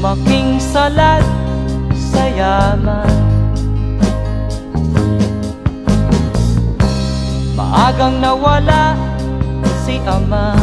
Lumaking salat sa yaman, maagang nawala si ama.